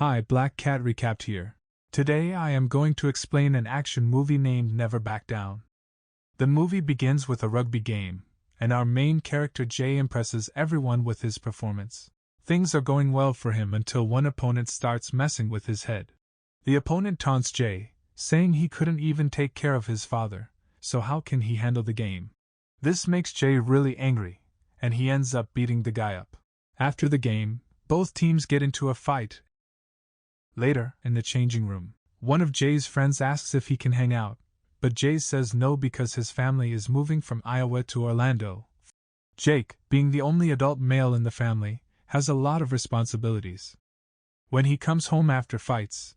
Hi, Black Cat Recapped here. Today I am going to explain an action movie named Never Back Down. The movie begins with a rugby game, and our main character Jay impresses everyone with his performance. Things are going well for him until one opponent starts messing with his head. The opponent taunts Jay, saying he couldn't even take care of his father, so how can he handle the game? This makes Jay really angry, and he ends up beating the guy up. After the game, both teams get into a fight. Later, in the changing room, one of Jay's friends asks if he can hang out, but Jay says no because his family is moving from Iowa to Orlando. Jake, being the only adult male in the family, has a lot of responsibilities. When he comes home after fights,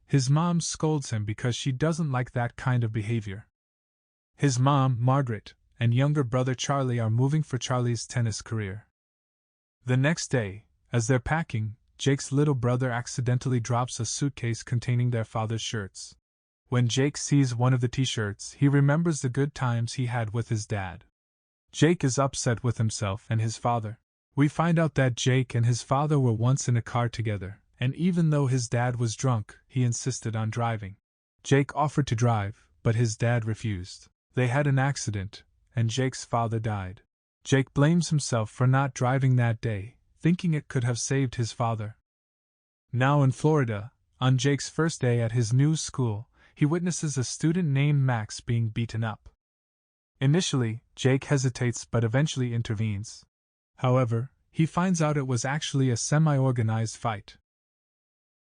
his mom scolds him because she doesn't like that kind of behavior. His mom, Margaret, and younger brother Charlie are moving for Charlie's tennis career. The next day, as they're packing, Jake's little brother accidentally drops a suitcase containing their father's shirts. When Jake sees one of the t-shirts, he remembers the good times he had with his dad. Jake is upset with himself and his father. We find out that Jake and his father were once in a car together, and even though his dad was drunk, he insisted on driving. Jake offered to drive, but his dad refused. They had an accident, and Jake's father died. Jake blames himself for not driving that day, thinking it could have saved his father. Now in Florida, on Jake's first day at his new school, he witnesses a student named Max being beaten up. Initially, Jake hesitates but eventually intervenes. However, he finds out it was actually a semi-organized fight.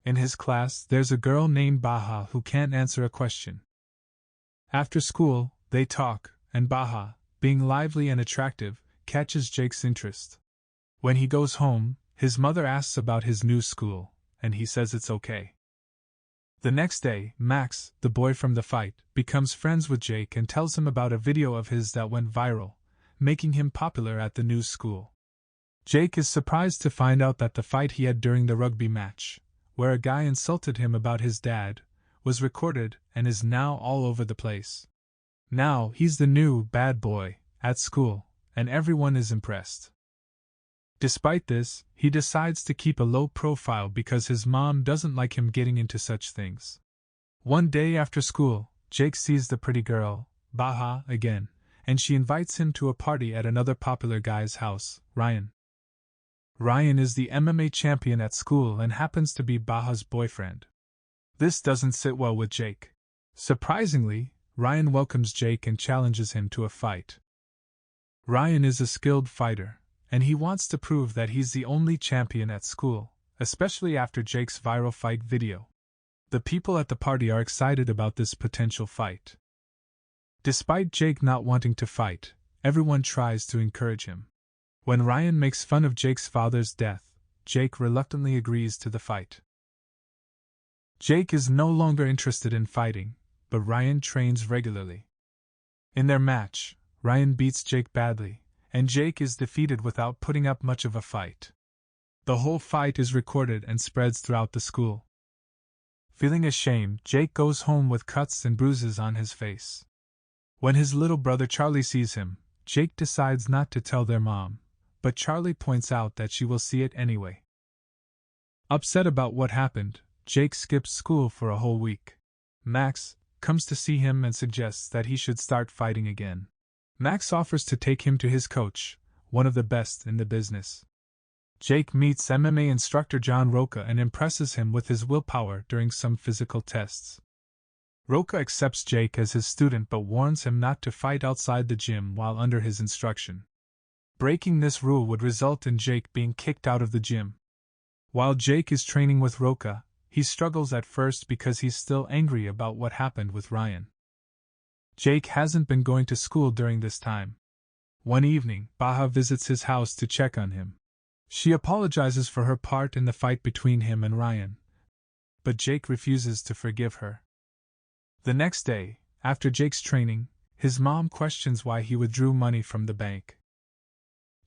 In his class, there's a girl named Baja who can't answer a question. After school, they talk, and Baja, being lively and attractive, catches Jake's interest. When he goes home, his mother asks about his new school, and he says it's okay. The next day, Max, the boy from the fight, becomes friends with Jake and tells him about a video of his that went viral, making him popular at the new school. Jake is surprised to find out that the fight he had during the rugby match, where a guy insulted him about his dad, was recorded and is now all over the place. Now he's the new bad boy at school, and everyone is impressed. Despite this, he decides to keep a low profile because his mom doesn't like him getting into such things. One day after school, Jake sees the pretty girl, Baja, again, and she invites him to a party at another popular guy's house, Ryan. Ryan is the MMA champion at school and happens to be Baja's boyfriend. This doesn't sit well with Jake. Surprisingly, Ryan welcomes Jake and challenges him to a fight. Ryan is a skilled fighter, and he wants to prove that he's the only champion at school, especially after Jake's viral fight video. The people at the party are excited about this potential fight. Despite Jake not wanting to fight, everyone tries to encourage him. When Ryan makes fun of Jake's father's death, Jake reluctantly agrees to the fight. Jake is no longer interested in fighting, but Ryan trains regularly. In their match, Ryan beats Jake badly, and Jake is defeated without putting up much of a fight. The whole fight is recorded and spreads throughout the school. Feeling ashamed, Jake goes home with cuts and bruises on his face. When his little brother Charlie sees him, Jake decides not to tell their mom, but Charlie points out that she will see it anyway. Upset about what happened, Jake skips school for a whole week. Max comes to see him and suggests that he should start fighting again. Max offers to take him to his coach, one of the best in the business. Jake meets MMA instructor Jean Roqua and impresses him with his willpower during some physical tests. Roqua accepts Jake as his student but warns him not to fight outside the gym while under his instruction. Breaking this rule would result in Jake being kicked out of the gym. While Jake is training with Roqua, he struggles at first because he's still angry about what happened with Ryan. Jake hasn't been going to school during this time. One evening, Baja visits his house to check on him. She apologizes for her part in the fight between him and Ryan, but Jake refuses to forgive her. The next day, after Jake's training, his mom questions why he withdrew money from the bank.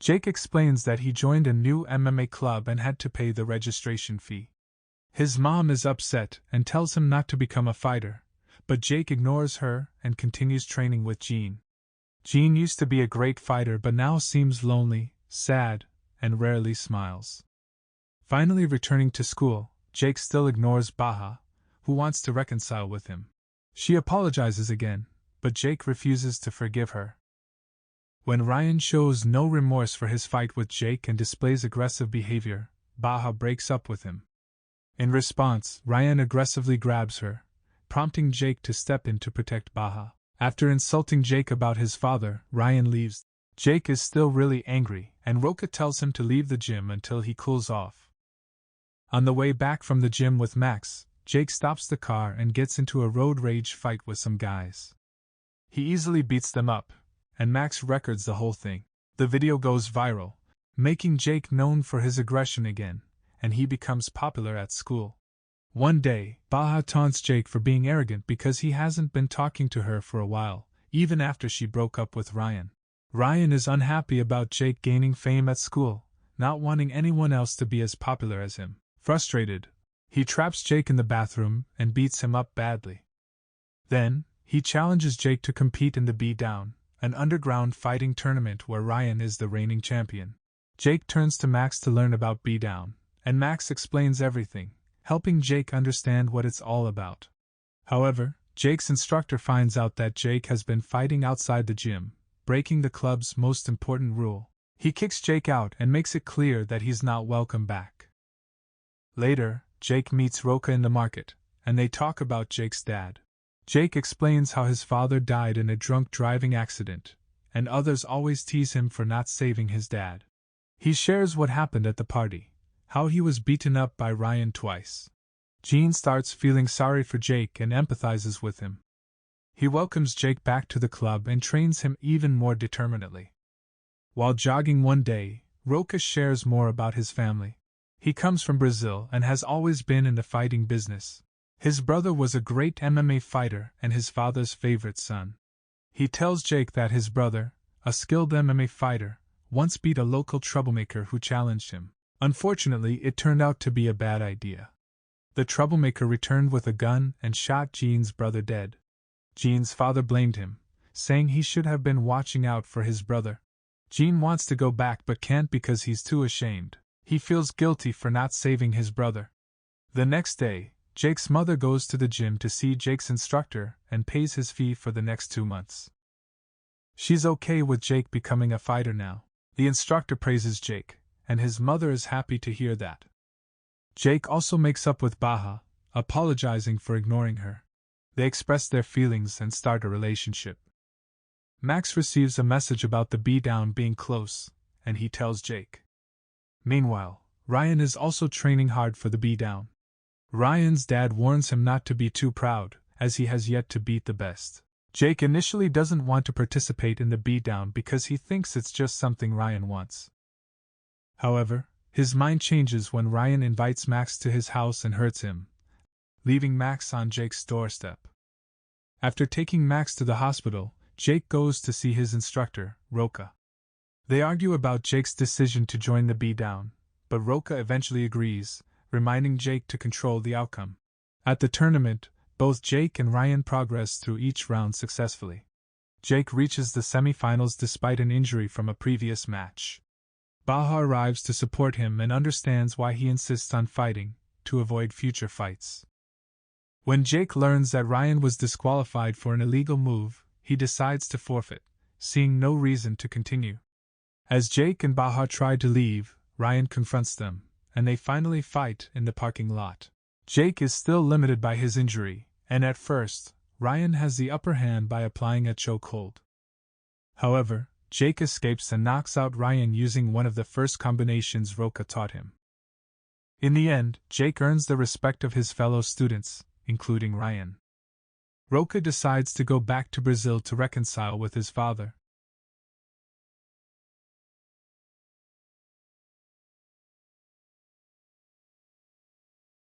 Jake explains that he joined a new MMA club and had to pay the registration fee. His mom is upset and tells him not to become a fighter, but Jake ignores her and continues training with Jean. Jean used to be a great fighter but now seems lonely, sad, and rarely smiles. Finally returning to school, Jake still ignores Baja, who wants to reconcile with him. She apologizes again, but Jake refuses to forgive her. When Ryan shows no remorse for his fight with Jake and displays aggressive behavior, Baja breaks up with him. In response, Ryan aggressively grabs her, prompting Jake to step in to protect Baja. After insulting Jake about his father, Ryan leaves. Jake is still really angry, and Roqua tells him to leave the gym until he cools off. On the way back from the gym with Max, Jake stops the car and gets into a road rage fight with some guys. He easily beats them up, and Max records the whole thing. The video goes viral, making Jake known for his aggression again, and he becomes popular at school. One day, Baja taunts Jake for being arrogant because he hasn't been talking to her for a while, even after she broke up with Ryan. Ryan is unhappy about Jake gaining fame at school, not wanting anyone else to be as popular as him. Frustrated, he traps Jake in the bathroom and beats him up badly. Then, he challenges Jake to compete in the Beatdown, an underground fighting tournament where Ryan is the reigning champion. Jake turns to Max to learn about Beatdown, and Max explains everything, helping Jake understand what it's all about. However, Jake's instructor finds out that Jake has been fighting outside the gym, breaking the club's most important rule. He kicks Jake out and makes it clear that he's not welcome back. Later, Jake meets Roqua in the market, and they talk about Jake's dad. Jake explains how his father died in a drunk driving accident, and others always tease him for not saving his dad. He shares what happened at the party, how he was beaten up by Ryan twice. Jean starts feeling sorry for Jake and empathizes with him. He welcomes Jake back to the club and trains him even more determinedly. While jogging one day, Roqua shares more about his family. He comes from Brazil and has always been in the fighting business. His brother was a great MMA fighter and his father's favorite son. He tells Jake that his brother, a skilled MMA fighter, once beat a local troublemaker who challenged him. Unfortunately, it turned out to be a bad idea. The troublemaker returned with a gun and shot Jean's brother dead. Jean's father blamed him, saying he should have been watching out for his brother. Jean wants to go back but can't because he's too ashamed. He feels guilty for not saving his brother. The next day, Jake's mother goes to the gym to see Jake's instructor and pays his fee for the next 2 months. She's okay with Jake becoming a fighter now. The instructor praises Jake, and his mother is happy to hear that. Jake also makes up with Baja, apologizing for ignoring her. They express their feelings and start a relationship. Max receives a message about the beatdown being close, and he tells Jake. Meanwhile, Ryan is also training hard for the beatdown. Ryan's dad warns him not to be too proud, as he has yet to beat the best. Jake initially doesn't want to participate in the beatdown because he thinks it's just something Ryan wants. However, his mind changes when Ryan invites Max to his house and hurts him, leaving Max on Jake's doorstep. After taking Max to the hospital, Jake goes to see his instructor, Roqua. They argue about Jake's decision to join the beatdown, but Roqua eventually agrees, reminding Jake to control the outcome. At the tournament, both Jake and Ryan progress through each round successfully. Jake reaches the semifinals despite an injury from a previous match. Baja arrives to support him and understands why he insists on fighting, to avoid future fights. When Jake learns that Ryan was disqualified for an illegal move, he decides to forfeit, seeing no reason to continue. As Jake and Baja try to leave, Ryan confronts them, and they finally fight in the parking lot. Jake is still limited by his injury, and at first, Ryan has the upper hand by applying a chokehold. However, Jake escapes and knocks out Ryan using one of the first combinations Roqua taught him. In the end, Jake earns the respect of his fellow students, including Ryan. Roqua decides to go back to Brazil to reconcile with his father,